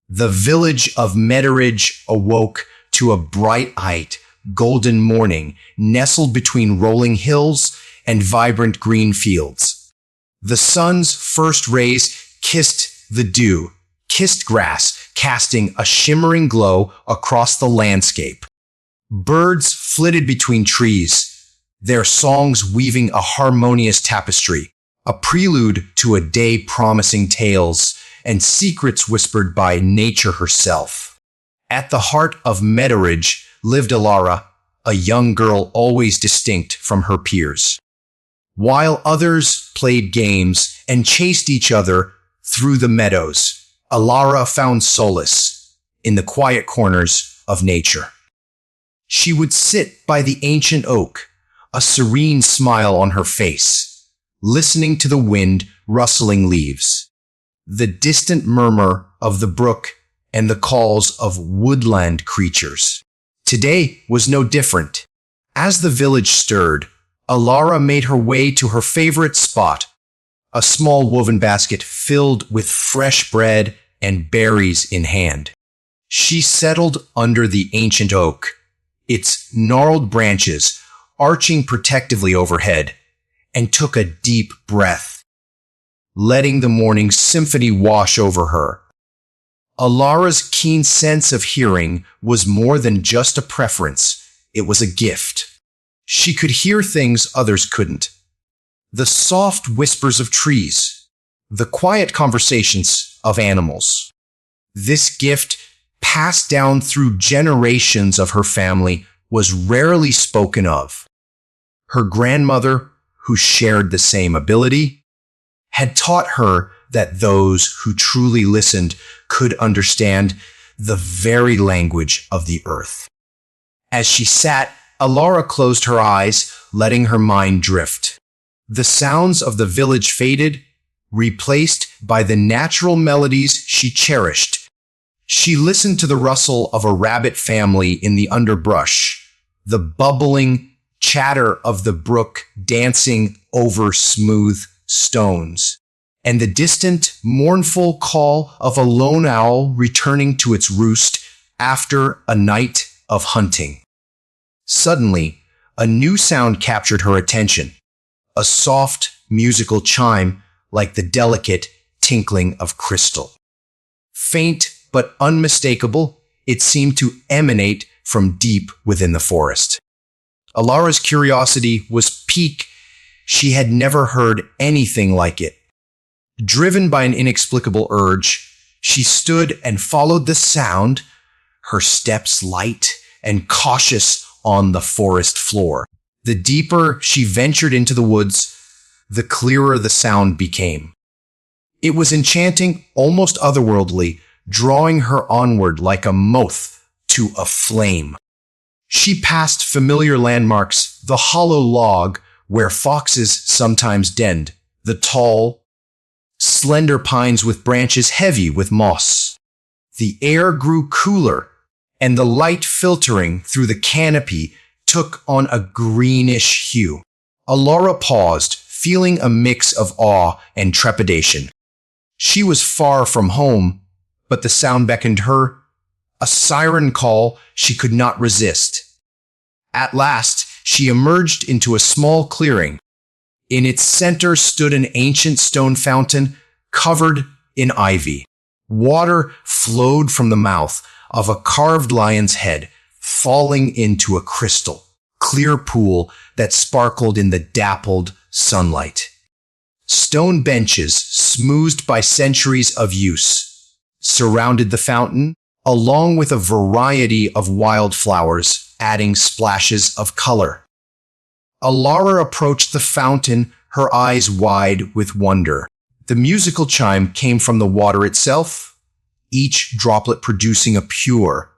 The village of Meteridge awoke to a bright-eyed, golden morning nestled between rolling hills and vibrant green fields. The sun's first rays kissed the dew, kissed grass, casting a shimmering glow across the landscape. Birds flitted between trees, their songs weaving a harmonious tapestry, a prelude to a day promising tales and secrets whispered by nature herself. At the heart of Meteridge lived Elara, a young girl always distinct from her peers. While others played games and chased each other through the meadows, Elara found solace in the quiet corners of nature. She would sit by the ancient oak, a serene smile on her face, listening to the wind rustling leaves, the distant murmur of the brook, and the calls of woodland creatures. Today was no different. As the village stirred, Elara made her way to her favorite spot, a small woven basket filled with fresh bread and berries in hand. She settled under the ancient oak, its gnarled branches arching protectively overhead, and took a deep breath, letting the morning symphony wash over her. Elara's keen sense of hearing was more than just a preference, it was a gift. She could hear things others couldn't. The soft whispers of trees, the quiet conversations of animals. This gift, passed down through generations of her family, was rarely spoken of. Her grandmother, who shared the same ability, had taught her that those who truly listened could understand the very language of the earth. As she sat, Elara closed her eyes, letting her mind drift. The sounds of the village faded, replaced by the natural melodies she cherished. She listened to the rustle of a rabbit family in the underbrush, the bubbling chatter of the brook dancing over smooth stones, and the distant, mournful call of a lone owl returning to its roost after a night of hunting. Suddenly, a new sound captured her attention, a soft, musical chime like the delicate tinkling of crystal. Faint but unmistakable, it seemed to emanate from deep within the forest. Elara's curiosity was piqued. She had never heard anything like it. Driven by an inexplicable urge, she stood and followed the sound, her steps light and cautious on the forest floor. The deeper she ventured into the woods, the clearer the sound became. It was enchanting, almost otherworldly, drawing her onward like a moth to a flame. She passed familiar landmarks, the hollow log where foxes sometimes denned, the tall, slender pines with branches heavy with moss. The air grew cooler, and the light filtering through the canopy took on a greenish hue. Elara paused, feeling a mix of awe and trepidation. She was far from home, but the sound beckoned her, a siren call she could not resist. At last, she emerged into a small clearing. In its center stood an ancient stone fountain covered in ivy. Water flowed from the mouth of a carved lion's head, falling into a crystal clear pool that sparkled in the dappled sunlight. Stone benches, smoothed by centuries of use, surrounded the fountain, along with a variety of wildflowers, adding splashes of color. Elara approached the fountain, her eyes wide with wonder. The musical chime came from the water itself, each droplet producing a pure,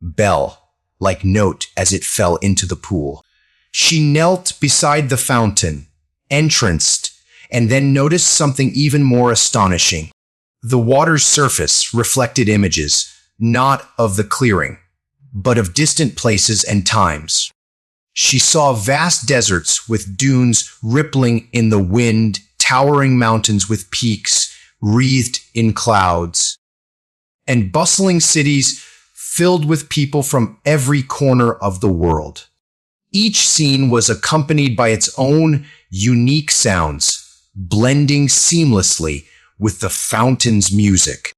bell-like note as it fell into the pool. She knelt beside the fountain, entranced, and then noticed something even more astonishing. The water's surface reflected images, not of the clearing, but of distant places and times. She saw vast deserts with dunes rippling in the wind, towering mountains with peaks wreathed in clouds, and bustling cities filled with people from every corner of the world. Each scene was accompanied by its own unique sounds, blending seamlessly with the fountain's music.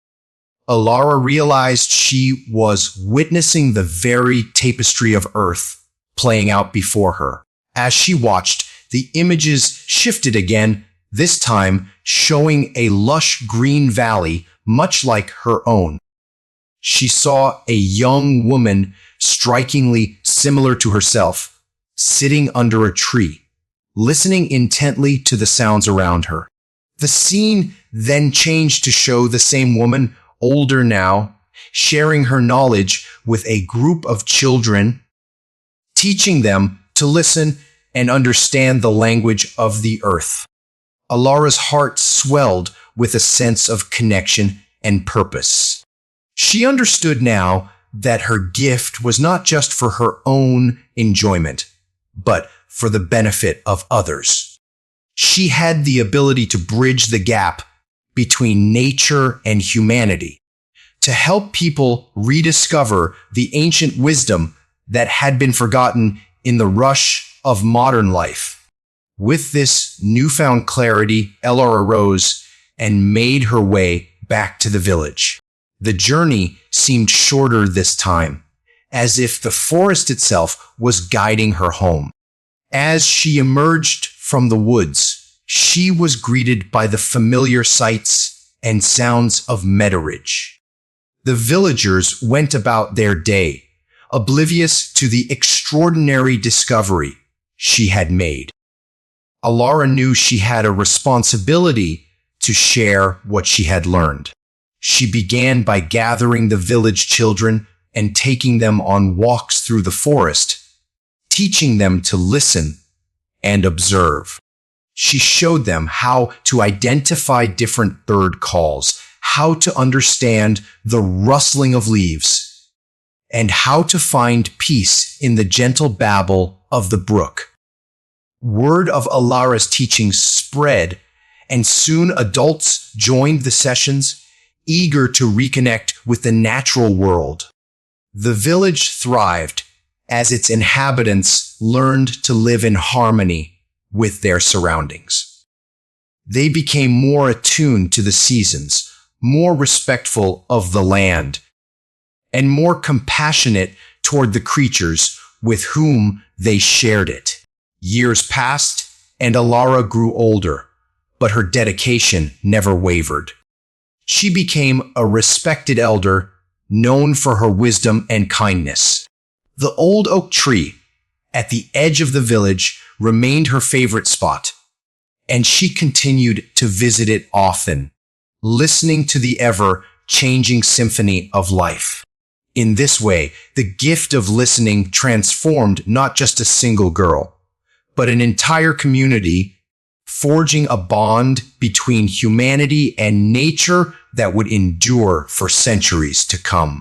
Elara realized she was witnessing the very tapestry of Earth playing out before her. As she watched, the images shifted again, this time showing a lush green valley much like her own. She saw a young woman strikingly similar to herself, sitting under a tree, listening intently to the sounds around her. The scene then changed to show the same woman, older now, sharing her knowledge with a group of children, teaching them to listen and understand the language of the earth. Elara's heart swelled with a sense of connection and purpose. She understood now that her gift was not just for her own enjoyment, but for the benefit of others. She had the ability to bridge the gap between nature and humanity, to help people rediscover the ancient wisdom that had been forgotten in the rush of modern life. With this newfound clarity, Elara rose and made her way back to the village. The journey seemed shorter this time, as if the forest itself was guiding her home. As she emerged from the woods, she was greeted by the familiar sights and sounds of Metternich. The villagers went about their day, oblivious to the extraordinary discovery she had made. Elara knew she had a responsibility to share what she had learned. She began by gathering the village children and taking them on walks through the forest, teaching them to listen and observe. She showed them how to identify different bird calls, how to understand the rustling of leaves, and how to find peace in the gentle babble of the brook. Word of Elara's teachings spread, and soon adults joined the sessions, eager to reconnect with the natural world. The village thrived as its inhabitants learned to live in harmony with their surroundings. They became more attuned to the seasons, more respectful of the land, and more compassionate toward the creatures with whom they shared it. Years passed, and Elara grew older, but her dedication never wavered. She became a respected elder, known for her wisdom and kindness. The old oak tree at the edge of the village remained her favorite spot, and she continued to visit it often, listening to the ever-changing symphony of life. In this way, the gift of listening transformed not just a single girl, but an entire community, forging a bond between humanity and nature that would endure for centuries to come.